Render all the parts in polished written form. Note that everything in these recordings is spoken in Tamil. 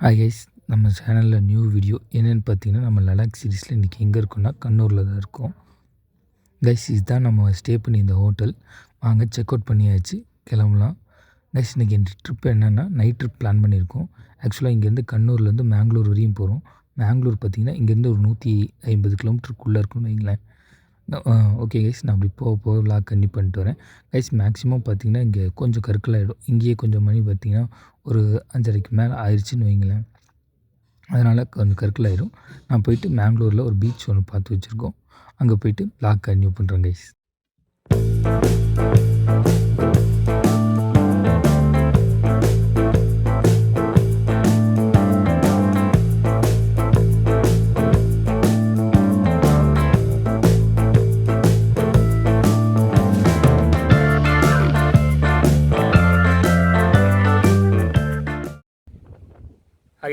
ஹாய் கைஸ், நம்ம சேனலில் நியூ வீடியோ என்னென்னு பார்த்தீங்கன்னா, நம்ம லடாக் சீரீஸில் இன்றைக்கி எங்கே இருக்கோம்னா கண்ணூரில் தான் இருக்கோம். கைஸ், இதுதான் நம்ம ஸ்டே பண்ணி இந்த ஹோட்டல். வாங்க செக் அவுட் பண்ணியாச்சு, கிளம்பலாம். கைஸ், இன்றைக்கி என் ட்ரிப் என்னென்னா நைட் ட்ரிப் பிளான் பண்ணியிருக்கோம். ஆக்சுவலாக இங்கேருந்து கண்ணூர்லேருந்து மேங்களூர் வரையும் போகிறோம். மேங்களூர் பார்த்திங்கன்னா இங்கேருந்து ஒரு 150 கிலோமீட்டருக்குள்ளே இருக்குன்னு வைங்களேன். ஓகே கைஸ், நான் அப்படி போக போக விளாக் கண்டி பண்ணிட்டு வரேன். கைஸ், மேக்ஸிமம் பார்த்திங்கன்னா இங்கே கொஞ்சம் கற்களாகிடும். இங்கேயே கொஞ்சம் மணி பார்த்திங்கன்னா ஒரு 5:30க்கு மேலே ஆயிடுச்சுன்னு வைங்களேன். அதனால் கொஞ்சம் கற்களாயிடும். நான் போயிட்டு மேங்களூரில் ஒரு பீச் ஒன்று பார்த்து வச்சுருக்கோம். அங்கே போயிட்டு விளாக் கன்டினியூ பண்ணுறேன் கைஸ்.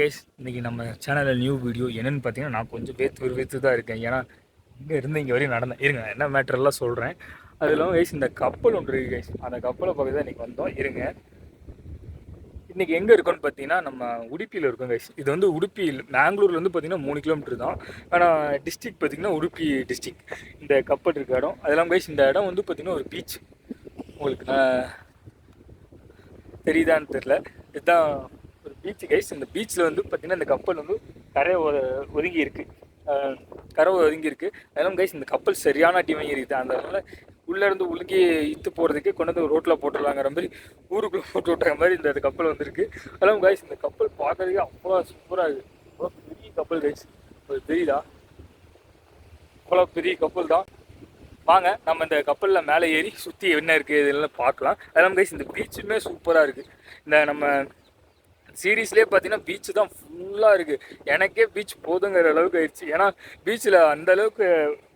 கைஸ், இன்றைக்கி நம்ம சேனலில் நியூ வீடியோ என்னென்னு பார்த்தீங்கன்னா, நான் கொஞ்சம் வேர்த்து தான் இருக்கேன். ஏன்னா இங்கே இருந்து இங்கே வரையும் நடந்தேன். இருங்க, என்ன மேட்டரெல்லாம் சொல்கிறேன். அது இல்லாமல் கைஸ், இந்த கப்பல் ஒன்று இருக்குது கைஸ். அந்த கப்பலை பார்க்க தான் இன்றைக்கி வந்தோம். இருங்க, இன்றைக்கி எங்கே இருக்கோன்னு பார்த்தீங்கன்னா நம்ம உடுப்பியில் இருக்கோம் கைஸ். இது வந்து உடுப்பி மேங்களூர்லேருந்து பார்த்தீங்கன்னா 3 கிலோமீட்டர் தான். ஆனால் டிஸ்ட்ரிக் பார்த்திங்கன்னா உடுப்பி டிஸ்ட்ரிக் இந்த கப்பல் இருக்க இடம். அது இல்லாமல் கைஸ், இந்த இடம் வந்து பார்த்திங்கன்னா ஒரு பீச். உங்களுக்கு தெரியுதான்னு தெரில, இதுதான் ஒரு பீச் கைஸ். இந்த பீச்சில் வந்து பார்த்திங்கன்னா இந்த கப்பல் வந்து கரை ஒதுங்கி இருக்குது. அதெல்லாம் கைஸ், இந்த கப்பல் சரியான அடி வாங்கி இருக்குது. அதனால உள்ளேருந்து உலுங்கி இத்து போகிறதுக்கு கொண்டு வந்து ரோட்டில் போட்டுடலாங்கிற மாதிரி ஊருக்குள்ளே போட்டு விட்டுற மாதிரி இந்த கப்பல் வந்துருக்கு. அதெல்லாம் கைஸ், இந்த கப்பல் பார்க்கறதுக்கு அவ்வளோ சூப்பராக இருக்குது. அவ்வளோ பெரிய கப்பல் கைஸ், அது தெரியுதா? அவ்வளோ பெரிய கப்பல் தான். வாங்க நம்ம இந்த கப்பலில் மேலே ஏறி சுற்றி என்ன இருக்குது இதெல்லாம் பார்க்கலாம். அதெல்லாம் கைஸ், இந்த பீச்சுமே சூப்பராக இருக்குது. இந்த நம்ம சீரீஸ்லேயே பார்த்தீங்கன்னா பீச்சு தான் ஃபுல்லாக இருக்குது. எனக்கே பீச் போதுங்கிற அளவுக்கு ஆயிடுச்சு. ஏன்னா பீச்சில் அந்தளவுக்கு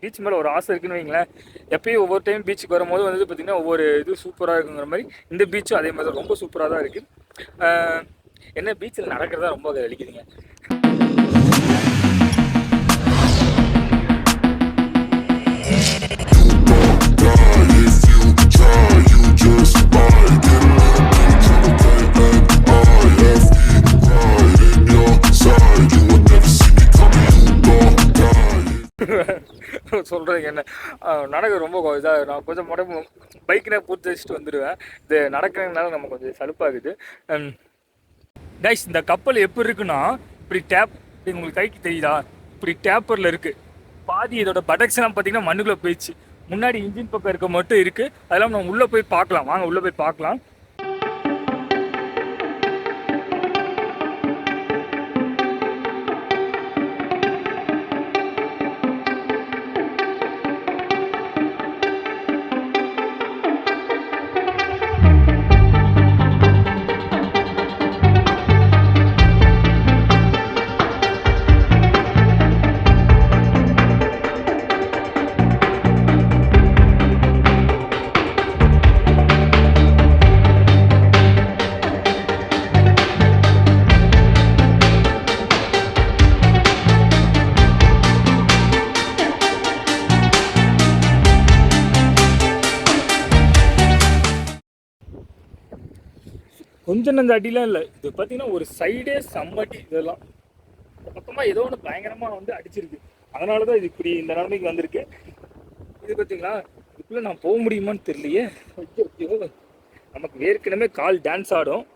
பீச் மேலே ஒரு ஆசை இருக்குன்னு வைங்களேன். எப்பயும் ஒவ்வொரு டைம் பீச்சுக்கு வரும்போது வந்து பார்த்திங்கன்னா ஒவ்வொரு இது சூப்பராக இருக்குங்கிற மாதிரி இந்த பீச்சும் அதே மாதிரி ரொம்ப சூப்பராக தான் இருக்குது. என்ன பீச்சில் நடக்கிறதா ரொம்ப அழிக்குதுங்க. சொல்கிறதுக்கு என்ன, நடக்க ரொம்ப இதாக நான் கொஞ்சம் பைக்கில் பூர்த்தி வச்சுட்டு வந்துடுவேன். இது நடக்கிறதுனால நம்ம கொஞ்சம் சலுப்பாகுது கைஸ். இந்த கப்பல் எப்படி இருக்குன்னா, இப்படி உங்களுக்கு கைக்கு தெரியுதா, இப்படி டேப்பரில் இருக்குது. பாதி இதோட படக்ஸ்லாம் பார்த்தீங்கன்னா மண்ணுக்குள்ளே போயிடுச்சு. முன்னாடி இன்ஜின் பக்கம் இருக்க மட்டும் இருக்குது. அதெல்லாம் நம்ம உள்ளே போய் பார்க்கலாம். வாங்க உள்ளே போய் பார்க்கலாம். கொஞ்சம் அந்த அடிலாம் இல்லை, இது பார்த்தீங்கன்னா ஒரு சைடே செம்மட்டி. இதெல்லாம் மொத்தமாக ஏதோ ஒன்று பயங்கரமாக வந்து அடிச்சிருக்கு. அதனால தான் இது இப்படி இந்த நிலைமைக்கு வந்திருக்கு. இது பார்த்தீங்களா, இதுக்குள்ளே நான் போக முடியுமான்னு தெரியலையே. ஐயோ, நமக்கு ஏற்கனவே கால் டான்ஸ் ஆடும்.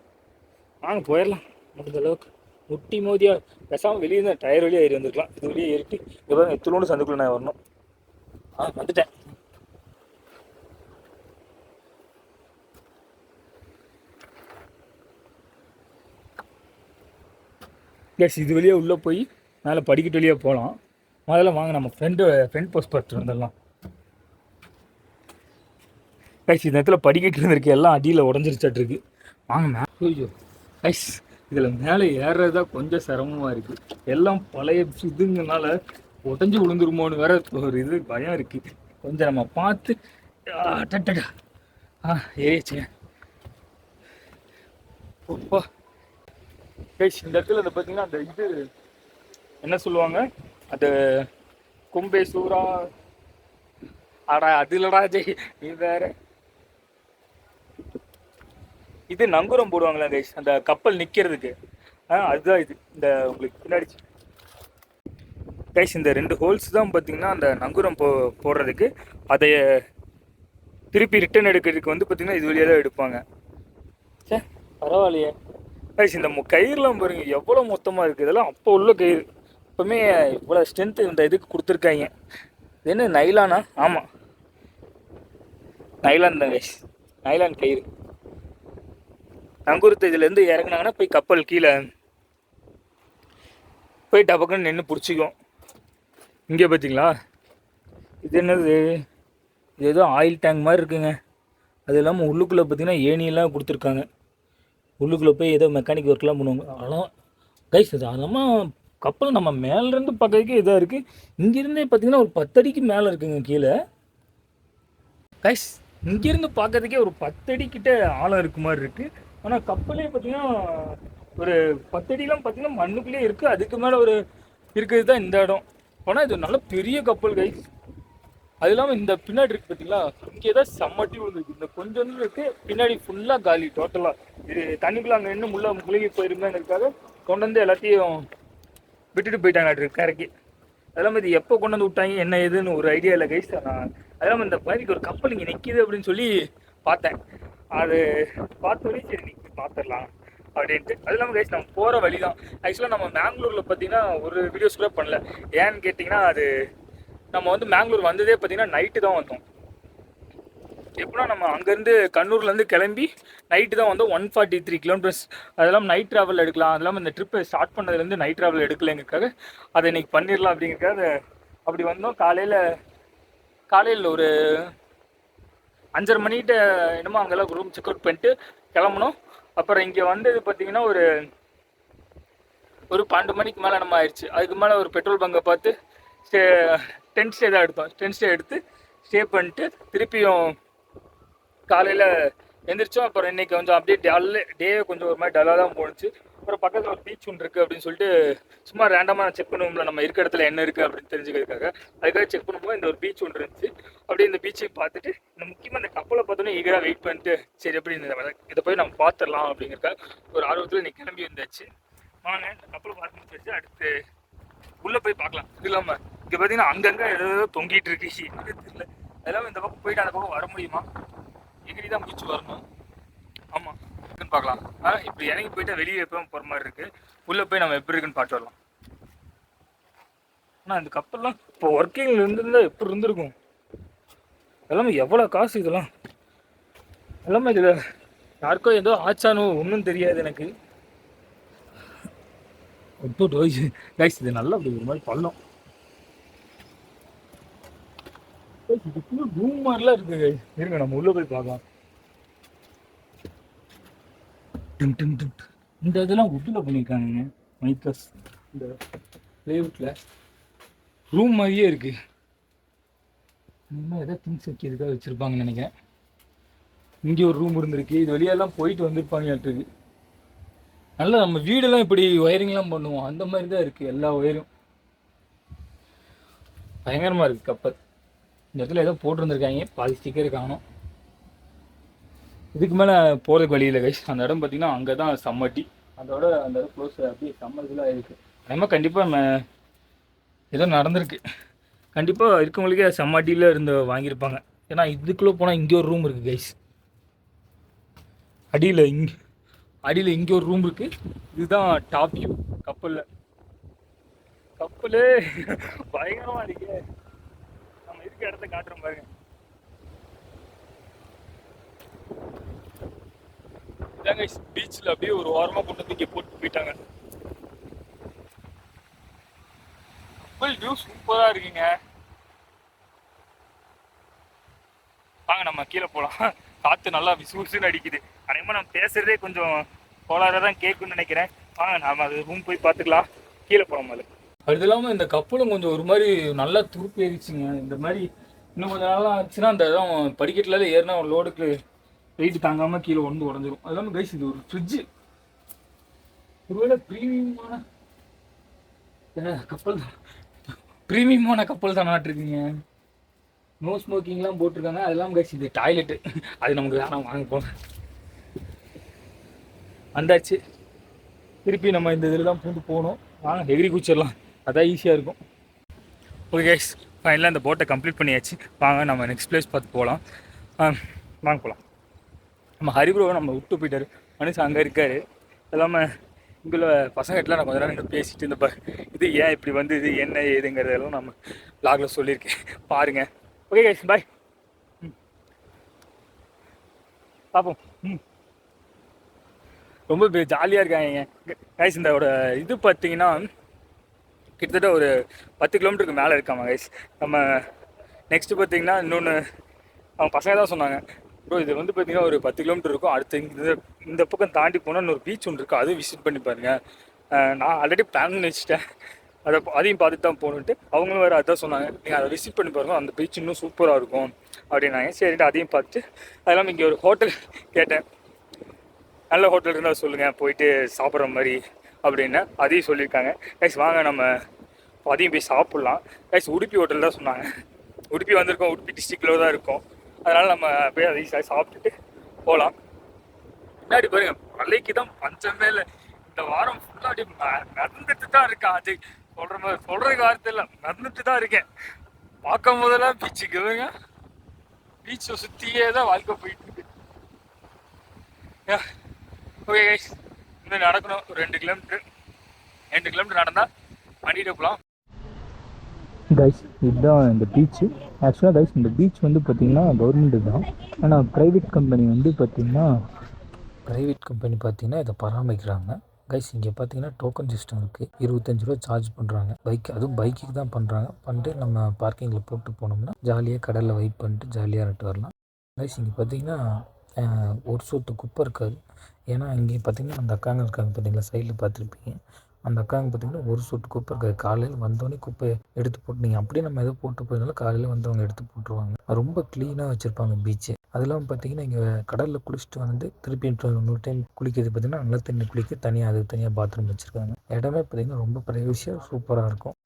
வாங்க போயிடலாம். முடிஞ்ச அளவுக்கு முட்டி மோதியா பேசாமல் வெளியே இருந்தால் டயர் வழியாக ஏறி வந்துருக்கலாம். இது வழியே ஏறிட்டு இப்போ எத்தனோடு சந்துக்குள்ளே நான் வரணும். வந்துட்டேன். ப்ளஸ் இது வழியாக உள்ளே போய் மேலே படிக்கட்டு வழியாக போகலாம். முதல்ல வாங்க நம்ம ஃப்ரெண்ட் போஸ்ட் பார்த்துட்டு வந்துடலாம். கைஸ், இந்த இடத்துல படிக்கட்டு இருந்திருக்கு, எல்லாம் அடியில் உடஞ்சிருச்சாட்ருக்கு. வாங்க மேலே. ஐயோ கைஸ், இதில் மேலே ஏறுறதா கொஞ்சம் சிரமமாக இருக்குது. எல்லாம் பழைய இதுங்கனால உடஞ்சி விழுந்துருமோன்னு வேற ஒரு இது பயம் இருக்குது. கொஞ்சம் நம்ம பார்த்து ஏறிச்சுங்க. ஓப்பா கைஸ், இந்த இடத்துல இந்த பார்த்தீங்கன்னா அந்த இது என்ன சொல்லுவாங்க, அது கும்பே சூரா ஆடா, அது இல்லடா ஜெய், நீ வேற. இது நங்கூரம் போடுவாங்களா கைஸ், அந்த கப்பல் நிற்கிறதுக்கு. அதுதான் இது இந்த உங்களுக்கு பின்னாடி கைஸ் இந்த 2 ஹோல்ஸ் தான் பார்த்தீங்கன்னா அந்த நங்கூரம் போடுறதுக்கு. அதை திருப்பி ரிட்டர்ன் எடுக்கிறதுக்கு வந்து பார்த்தீங்கன்னா இது வழியாக தான் எடுப்பாங்க. சே பரவாயில்லையே கைஸ். இந்த கயிறுலாம் பாருங்க எவ்வளோ மொத்தமாக இருக்குது. இதெல்லாம் அப்போ உள்ள கயிறு. இப்போவுமே இவ்வளோ ஸ்ட்ரென்த்து இந்த இதுக்கு கொடுத்துருக்காங்க. இது என்ன நைலானா? ஆமாம் நைலான் தான் கைஸ், நைலான் கயிறு. நங்கூரத்தை இதுலேருந்து இறக்குனாங்கன்னா போய் கப்பல் கீழே போய் டபக்குன்னு நின்று பிடிச்சிக்கும். இங்கே பார்த்தீங்களா இது என்னது? இது ஏதோ ஆயில் டேங்க் மாதிரி இருக்குங்க. அது இல்லாமல் உள்ளுக்குள்ளே பார்த்தீங்கன்னா ஏணியெல்லாம் கொடுத்துருக்காங்க. உள்ளுக்குள்ளே போய் ஏதோ மெக்கானிக் ஒர்க்லாம் பண்ணுவாங்க. அதெல்லாம் கைஸ் அது அதெல்லாம் கப்பல் நம்ம மேலேருந்து பார்க்கறதுக்கே இதாக இருக்குது. இங்கேருந்தே பார்த்தீங்கன்னா ஒரு 10 அடிக்கு மேலே இருக்குங்க கீழே. கைஸ் இங்கேருந்து பார்க்கறதுக்கே ஒரு 10 அடிக்கிட்ட ஆழம் இருக்கு மாதிரி இருக்குது. ஆனால் கப்பலே பார்த்தீங்கன்னா ஒரு 10 அடிலாம் பார்த்தீங்கன்னா மண்ணுக்குள்ளே இருக்குது. அதுக்கு மேலே ஒரு இருக்கிறது தான் இந்த இடம். ஆனால் இது நல்ல பெரிய கப்பல் கைஸ். அது இல்லாமல் இந்த பின்னாடி இருக்குது பார்த்தீங்களா, இங்கே தான் செம்மட்டி விழுந்துருக்கு. இந்த கொஞ்சம் இருக்குது, பின்னாடி ஃபுல்லாக காலி டோட்டலாக. இது தண்ணிக்குள்ளே அங்கே இன்னும் முழுகி போயிருமேங்கிறதுக்காக கொண்டு வந்து எல்லாத்தையும் விட்டுட்டு போயிட்டாங்க கரைக்கு. அது இல்லாமல் இது எப்போ கொண்டு வந்து விட்டாங்க என்ன ஏதுன்னு ஒரு ஐடியா இல்லை கைஸ். நான் அது இல்லாமல் இந்த மாதிரிக்கு ஒரு கப்பல் இங்கே நிற்கிது அப்படின்னு சொல்லி பார்த்தேன். அது பார்த்தோன்னே சரி நிற்கி பார்த்துடலாம் அப்படின்ட்டு. அது இல்லாமல் கைஸ் நம்ம போகிற வழி தான். ஆக்சுவலாக நம்ம மேங்களூரில் பார்த்தீங்கன்னா ஒரு வீடியோஸ் கூட பண்ணல. ஏன்னு கேட்டிங்கன்னா அது நம்ம வந்து மேங்களூர் வந்ததே பார்த்தீங்கன்னா நைட்டு தான் வந்தோம். எப்படின்னா நம்ம அங்கேருந்து கண்ணூர்லேருந்து கிளம்பி நைட்டு தான் வந்தோம். 143 கிலோமீட்டர்ஸ். அதெல்லாம் நைட் ட்ராவல் எடுக்கலாம். அது இல்லாமல் இந்த ட்ரிப்பை ஸ்டார்ட் பண்ணதுலேருந்து நைட் ட்ராவல் எடுக்கலைங்கிறதுக்காக அதை இன்றைக்கி பண்ணிடலாம் அப்படிங்கிறக்காக அப்படி வந்தோம். காலையில் ஒரு 5:30 மணிகிட்ட என்னமோ அங்கெல்லாம் ரூம் செக் அவுட் பண்ணிட்டு கிளம்பணும். அப்புறம் இங்கே வந்தது பார்த்தீங்கன்னா ஒரு 12 மணிக்கு மேலே நம்ம ஆயிடுச்சு. அதுக்கு மேலே ஒரு பெட்ரோல் பங்கை பார்த்து டென்ட் ஸ்டே தான் எடுத்தோம். டென்ட் ஸ்டே எடுத்து ஸ்டே பண்ணிட்டு திருப்பியும் காலையில் எந்திரிச்சோம். அப்புறம் இன்றைக்கி கொஞ்சம் அப்படியே டே கொஞ்சம் ஒரு மாதிரி டல்லாக தான் போணுச்சு. அப்புறம் பக்கத்தில் ஒரு பீச் ஒன்று இருக்குது அப்படின்னு சொல்லிட்டு சும்மா ரேண்டமாக செக் பண்ணுவோம்ல நம்ம இருக்க இடத்துல என்ன இருக்குது அப்படின்னு தெரிஞ்சுக்கிறதுக்காக. அதுக்காக செக் பண்ணும்போது இந்த ஒரு பீச் ஒன்று இருந்துச்சு. அப்படியே இந்த பீச்சை பார்த்துட்டு இந்த முக்கியமாக இந்த கப்பலை பார்த்தோன்னே ஈகராக வெயிட் பண்ணிட்டு சரி எப்படி இதை போய் நம்ம பார்த்துடலாம் அப்படிங்கிறக்காக ஒரு ஆர்வத்தில் நீ கிளம்பி வந்தாச்சு. வாங்க இந்த கப்பலை பார்த்து வச்சு அடுத்து உள்ளே போய் பார்க்கலாம். இது இல்லாமல் இங்கே பார்த்தீங்கன்னா அங்கங்கே ஏதோ தொங்கிட்டு இருக்கு தெரியல. அதெல்லாம் இந்த பக்கம் போயிட்டு அந்த பக்கம் வர முடியுமா? எகிரி தான் முடிச்சு வரணும். ஆமாம் இருக்குன்னு பார்க்கலாம். இப்படி இறங்கி போயிட்டா வெளியே எப்போ போகிற மாதிரி இருக்குது. உள்ளே போய் நம்ம எப்படி இருக்குன்னு பார்த்து வரலாம். ஆனால் இந்த கப்பல்லாம் இப்போ ஒர்க்கிங்கில் இருந்திருந்தால் எப்படி இருந்திருக்கும். எல்லாமே எவ்வளோ காசு இதெல்லாம். எல்லாமே இதில் யாருக்கோ ஏதோ ஆச்சானோ ஒன்றும் தெரியாது எனக்கு. கைஸ் இது நல்லா அப்படி ஒரு மாதிரி பள்ளம். இதுக்குள்ள ரூம் மாதிரிலாம் இருக்கு கைஸ். இருங்க நம்ம உள்ள போய் பார்க்கலாம். இந்த இதெல்லாம் உட்டில் பண்ணியிருக்காங்க மைக்கஸ். இந்த பிளேவுட்டில் ரூம் மாதிரியே இருக்கு. இன்னும் எதாவது திங்ஸ் வைக்கிறதுக்காக வச்சுருப்பாங்கன்னு நினைக்கிறேன். இங்கே ஒரு ரூம் இருந்திருக்கு. இது வழியெல்லாம் போயிட்டு வந்திருப்பாங்க. நல்லா நம்ம வீடெல்லாம் இப்படி ஒயரிங்லாம் பண்ணுவோம் அந்த மாதிரி தான் இருக்குது எல்லா ஒயரும். பயங்கரமாக இருக்குது கப்பல். இந்த இடத்துல ஏதோ போட்டிருந்துருக்காங்க. பாதி ஸ்டிக்கர் காணும். இதுக்கு மேலே போகிறதுக்கு வழி இல்லை கைஸ். அந்த இடம் பார்த்திங்கன்னா அங்கே தான் சம்மட்டி. அந்த இடம் க்ளோஸ் அப்படியே சம்மதிலாம் இருக்குது. அதே மாதிரி கண்டிப்பாக நம்ம ஏதோ நடந்திருக்கு. கண்டிப்பாக இருக்கவங்களுக்கே சம்மட்டியில் இருந்து வாங்கியிருப்பாங்க. ஏன்னா இதுக்குள்ளே போனால் இங்கே ஒரு ரூம் இருக்குது கைஸ். அடியில் இங்கே ஒரு ரூம் இருக்குது. இதுதான் டாப் வியூ கப்பலில். கப்பல் பயங்கரமாக இருக்கு. நம்ம இருக்க இடத்த காட்டுறோம் பாருங்க. இதாங்க பீச்சில் அப்படியே ஒரு ஓரமாக கொண்டு வந்து இங்கே போட்டு போயிட்டாங்க. கப்பல் வியூ சூப்பராக இருக்குங்க. வாங்க நம்ம கீழே போகலாம். காற்று நல்லா விசுவிசுன்னு அடிக்குது. அதேமாதிரி நம்ம பேசுகிறதே கொஞ்சம் கோளாறாக தான் கேட்குன்னு நினைக்கிறேன். வாங்க நாம் அது ரூம் போய் பார்த்துக்கலாம். கீழே போகிறோம் மேலே. அது இல்லாமல் இந்த கப்பலும் கொஞ்சம் ஒரு மாதிரி நல்லா துருப்பு ஏறிச்சுங்க. இந்த மாதிரி இன்னும் கொஞ்சம் நாளாக ஆச்சுன்னா அந்த இடம் படிக்கட்டில் ஏறினா ஒரு லோடுக்கு வெயிட் தாங்காமல் கீழே ஒன்று உடஞ்சிரும். அது இல்லாமல் கைஸ் இது ஒரு ஃப்ரிட்ஜு. ஒருவேளை ப்ரீமியமான கப்பல் தான் நாட்டிருக்கீங்க. நோ ஸ்மோக்கிங்லாம் போட்டிருக்காங்க. அதெல்லாம் கைஸ் இது டாய்லெட்டு. அது நமக்கு வேணாம் வாங்க போங்க. வந்தாச்சு. திருப்பி நம்ம இந்த இதில் தான் பூந்து போகணும். வாங்க எகிரி குச்சிடலாம், அதான் ஈஸியாக இருக்கும். ஓகே கைஸ், ஃபைனலாக இந்த போட்டை கம்ப்ளீட் பண்ணியாச்சு. வாங்க நம்ம நெக்ஸ்ட் பிளேஸ் பார்த்து போகலாம். வாங்க போகலாம். நம்ம ஹரிப்ரோவை நம்ம விட்டு போயிட்டார், மனுஷன் அங்கே இருக்கார். இல்லாமல் இங்குள்ள பசங்கள்கிட்டலாம் நான் கொஞ்ச நேரம் பேசிட்டு இந்த இது ஏன் இப்படி வந்து இது என்ன ஏதுங்கிறதெல்லாம் நம்ம வ்ளாகில் சொல்லியிருக்கேன், பாருங்கள். ஓகே கைஸ், பாய். பார்ப்போம். ரொம்ப ஜாலியாக இருக்காங்க கைஸ். இந்த இது பார்த்தீங்கன்னா கிட்டத்தட்ட ஒரு 10 கிலோமீட்டருக்கு மேலே இருக்காமா கைஸ். நம்ம நெக்ஸ்ட்டு பார்த்தீங்கன்னா இன்னொன்று அவங்க பசங்க தான் சொன்னாங்க, ப்ரோ இது வந்து பார்த்தீங்கன்னா ஒரு 10 கிலோமீட்டர் இருக்கும். அடுத்து இந்த பக்கம் தாண்டி போனால் இன்னொரு பீச் ஒன்று இருக்குது, அதுவும் விசிட் பண்ணி பாருங்கள். நான் ஆல்ரெடி பிளான் பண்ணி வச்சுட்டேன், அதையும் பார்த்துட்டு தான் போகணுன்ட்டு. அவங்களும் வேறு அதான் சொன்னாங்க, நீங்கள் அதை விசிட் பண்ணி பாருங்கள், அந்த பீச் இன்னும் சூப்பராக இருக்கும் அப்படின்னாங்க. சரிட்டு அதையும் பார்த்துட்டு அதெல்லாம் இங்கே ஒரு ஹோட்டல் கேட்டேன், நல்ல ஹோட்டல் இருந்தால் சொல்லுங்கள் போயிட்டு சாப்பிட்ற மாதிரி அப்படின்னு அதையும் சொல்லியிருக்காங்க. கைஸ் வாங்க நம்ம அதையும் போய் சாப்பிட்லாம். கைஸ் உடுப்பி ஹோட்டல் தான் சொன்னாங்க, உடுப்பி வந்திருக்கோம், உடுப்பி டிஸ்ட்ரிக்டில் தான் இருக்கோம். அதனால் நம்ம போய் அதையும் சாப்பிட்டுட்டு போகலாம். முன்னாடி பாருங்க, மலைக்கு தான் பஞ்சமே இல்லை. இந்த வாரம் ஃபுல்லாக அப்படி நடந்துட்டு தான் இருக்கேன். அது சொல்கிறதுக்கு வார்த்தை இல்லை, நடந்துட்டு தான் இருக்கேன். பார்க்கும் போதெல்லாம் பீச்சுக்கு வருங்க, பீச்சை சுற்றியே தான் வாழ்க்கை போயிட்டு இருக்கு. ஓகே கைஸ், இன்னும் நடக்கணும் ஒரு 2 கிலோமீட்டர் நடந்தால் வண்டிகிட்ட போகலாம். கைஸ் இதுதான் இந்த பீச்சு. ஆக்சுவலாக கைஸ் இந்த பீச் வந்து பார்த்திங்கன்னா கவர்மெண்ட்டு தான், ஆனால் ப்ரைவேட் கம்பெனி வந்து பார்த்திங்கன்னா இதை பராமரிக்கிறாங்க. கைஸ் இங்கே பார்த்தீங்கன்னா டோக்கன் சிஸ்டம் இருக்குது, 25 ரூபா சார்ஜ் பண்ணுறாங்க. அதுவும் பைக்குக்கு தான் பண்ணுறாங்க. பண்ணிட்டு நம்ம பார்க்கிங்கில் போட்டு போனோம்னா ஜாலியாக கடலில் வெயிட் பண்ணிட்டு ஜாலியாக இருந்துட்டு வரலாம். கைஸ் இங்கே பார்த்தீங்கன்னா ஒரு சொட்டு குப்பை இருக்காது. ஏன்னா இங்கே பார்த்தீங்கன்னா அந்த அக்காங்க இருக்காங்க பார்த்தீங்களா, சைடில் பார்த்துருப்பீங்க. அந்த அக்காங்க பார்த்தீங்கன்னா ஒரு சொட்டு குப்பை இருக்காது. காலையில் வந்தோடனே குப்பையை எடுத்து போட்டு, நீங்கள் அப்படியே நம்ம எதோ போட்டு போயிருந்தாலும் காலையில் வந்து அவங்க எடுத்து போட்டுருவாங்க. ரொம்ப க்ளீனாக வச்சுருப்பாங்க பீச்சு. அது இல்லாமல் பார்த்தீங்கன்னா இங்கே கடலில் குளிச்சுட்டு வந்து திருப்பி இன்னொரு டைம் குளிக்கிறது பார்த்தீங்கன்னா நல்ல தண்ணி குளிக்க தனியாக பாத்ரூம் வச்சுருக்காங்க. இடமே பார்த்தீங்கன்னா ரொம்ப ப்ரைவசியாக சூப்பராக இருக்கும்.